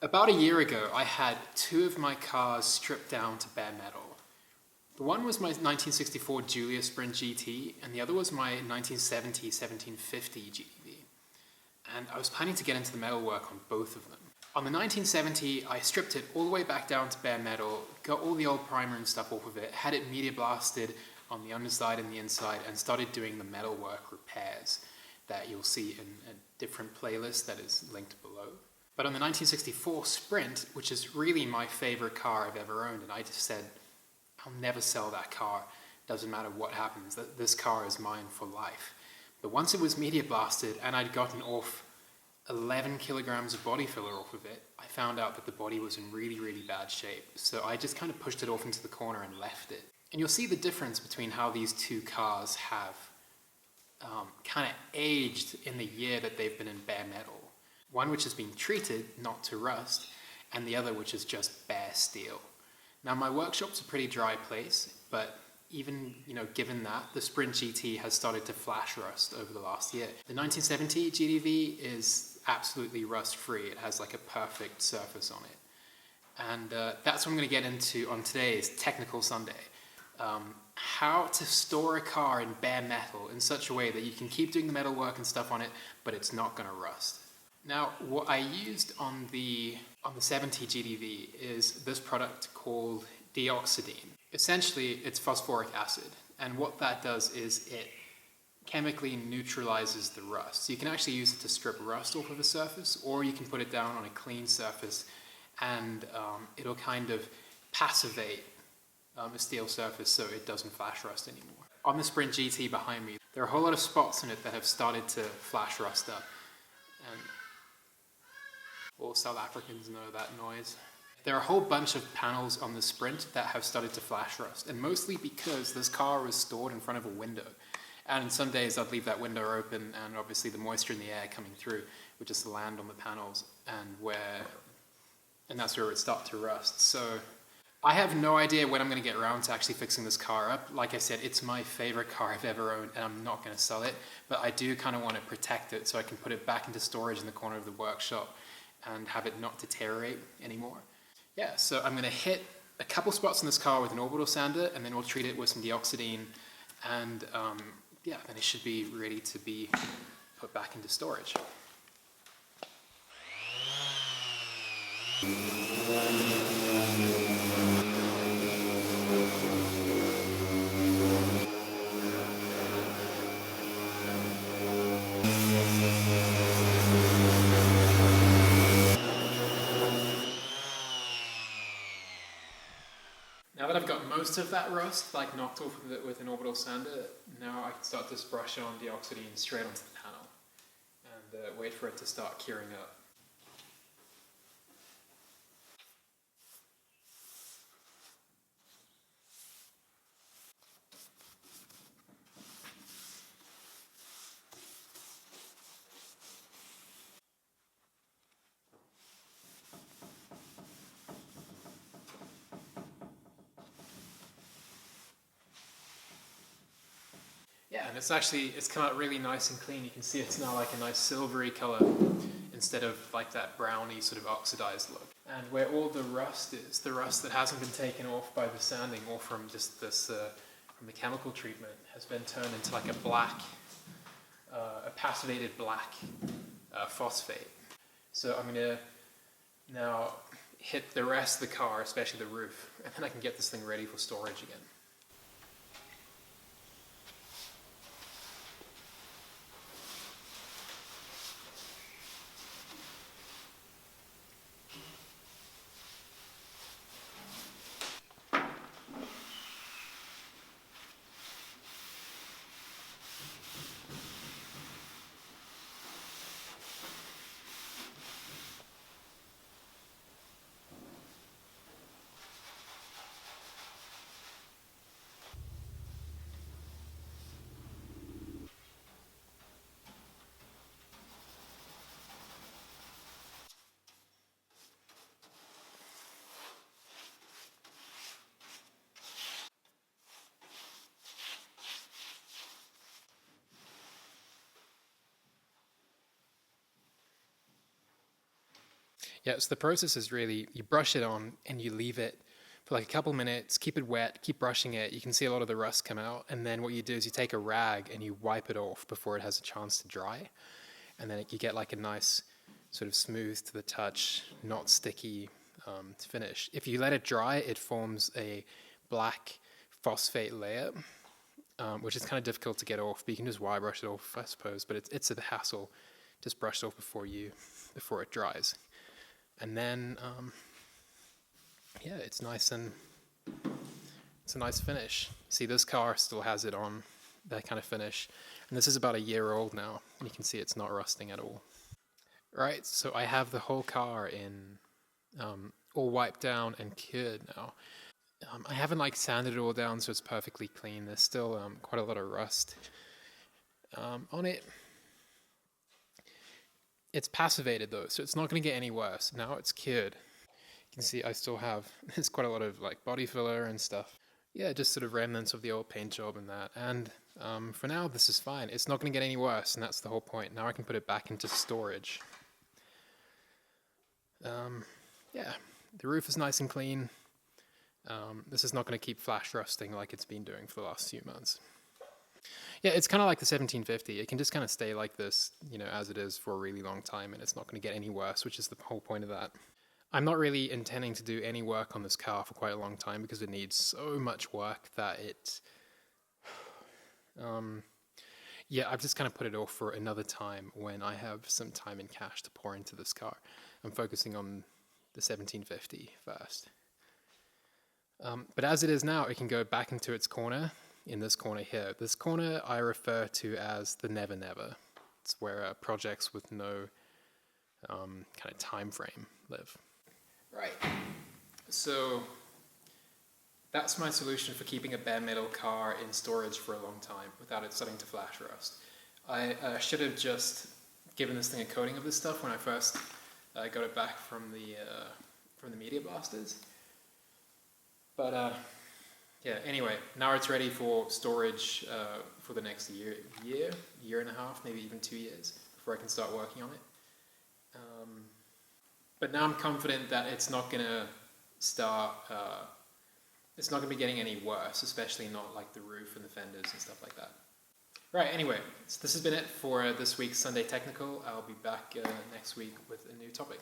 About a year ago, I had two of my cars stripped down to bare metal. The one was my 1964 Giulia Sprint GT, and the other was my 1970 1750 GTV. And I was planning to get into the metalwork on both of them. On the 1970, I stripped it all the way back down to bare metal, got all the old primer and stuff off of it, had it media blasted on the underside and the inside, and started doing the metalwork repairs that you'll see in a different playlist that is linked below. But on the 1964 Sprint, which is really my favorite car I've ever owned, and I just said, I'll never sell that car, doesn't matter what happens, this car is mine for life. But once it was media blasted and I'd gotten off 11 kilograms of body filler off of it, I found out that the body was in really, really bad shape. So I just kind of pushed it off into the corner and left it. And you'll see the difference between how these two cars have kind of aged in the year that they've been in bare metal. One which has been treated not to rust, and the other which is just bare steel. Now my workshop's a pretty dry place, but even given that, the Sprint GT has started to flash rust over the last year. The 1970 GTV is absolutely rust free. It has like a perfect surface on it. And that's what I'm going to get into on today's Technical Sunday. How to store a car in bare metal in such a way that you can keep doing the metal work and stuff on it, but it's not going to rust. Now, what I used on the 70 GTV is this product called Dioxidine. Essentially, it's phosphoric acid, and what that does is it chemically neutralizes the rust. So you can actually use it to strip rust off of a surface, or you can put it down on a clean surface, and it'll kind of passivate a steel surface so it doesn't flash rust anymore. On the Sprint GT behind me, there are a whole lot of spots in it that have started to flash rust up. And all South Africans know that noise. There are a whole bunch of panels on the Sprint that have started to flash rust, and mostly because this car was stored in front of a window. And some days I'd leave that window open, and obviously the moisture in the air coming through would just land on the panels, and that's where it would start to rust. So I have no idea when I'm going to get around to actually fixing this car up. Like I said, it's my favorite car I've ever owned, and I'm not going to sell it, but I do kind of want to protect it so I can put it back into storage in the corner of the workshop and have it not deteriorate anymore. Yeah, so I'm going to hit a couple spots in this car with an Orbital Sander, and then we'll treat it with some Dioxidine, and then it should be ready to be put back into storage. Now that I've got most of that rust knocked off with an Orbital Sander, now I can start to brush on Dioxidine straight onto the panel and wait for it to start curing up. Yeah, and it's come out really nice and clean. You can see it's now like a nice silvery color instead of like that browny sort of oxidized look. And where all the rust is, the rust that hasn't been taken off by the sanding or from just this, from the chemical treatment, has been turned into like a black, a passivated black phosphate. So I'm gonna now hit the rest of the car, especially the roof, and then I can get this thing ready for storage again. Yeah, so the process is really, you brush it on and you leave it for like a couple minutes, keep it wet, keep brushing it. You can see a lot of the rust come out. And then what you do is you take a rag and you wipe it off before it has a chance to dry. And then you get like a nice sort of smooth to the touch, not sticky finish. If you let it dry, it forms a black phosphate layer, which is kind of difficult to get off, but you can just wire brush it off, I suppose. But it's a hassle. Just brush it off before it dries. And then, yeah, it's a nice finish. See, this car still has it on, that kind of finish. And this is about a year old now, and you can see it's not rusting at all. Right, so I have the whole car in all wiped down and cured now. I haven't like sanded it all down so it's perfectly clean. There's still quite a lot of rust on it. It's passivated though, so it's not going to get any worse. Now it's cured. You can see I still have, there's quite a lot of like body filler and stuff. Yeah, just sort of remnants of the old paint job and that. And for now, this is fine. It's not going to get any worse, and that's the whole point. Now I can put it back into storage. Yeah, the roof is nice and clean. This is not going to keep flash rusting like it's been doing for the last few months. Yeah, it's kind of like the 1750. It can just kind of stay like this, as it is for a really long time, and it's not going to get any worse, which is the whole point of that. I'm not really intending to do any work on this car for quite a long time because it needs so much work that it... yeah, I've just kind of put it off for another time when I have some time and cash to pour into this car. I'm focusing on the 1750 first. But as it is now, it can go back into its corner, in this corner here. This corner I refer to as the never never. It's where projects with no kind of time frame live. Right, so that's my solution for keeping a bare metal car in storage for a long time without it starting to flash rust. I should have just given this thing a coating of this stuff when I first got it back from the media blasters. But yeah, anyway, now it's ready for storage for the next year and a half, maybe even 2 years before I can start working on it. But now I'm confident that it's not going to start, it's not going to be getting any worse, especially not like the roof and the fenders and stuff like that. Right, anyway, so this has been it for this week's Sunday Technical. I'll be back next week with a new topic.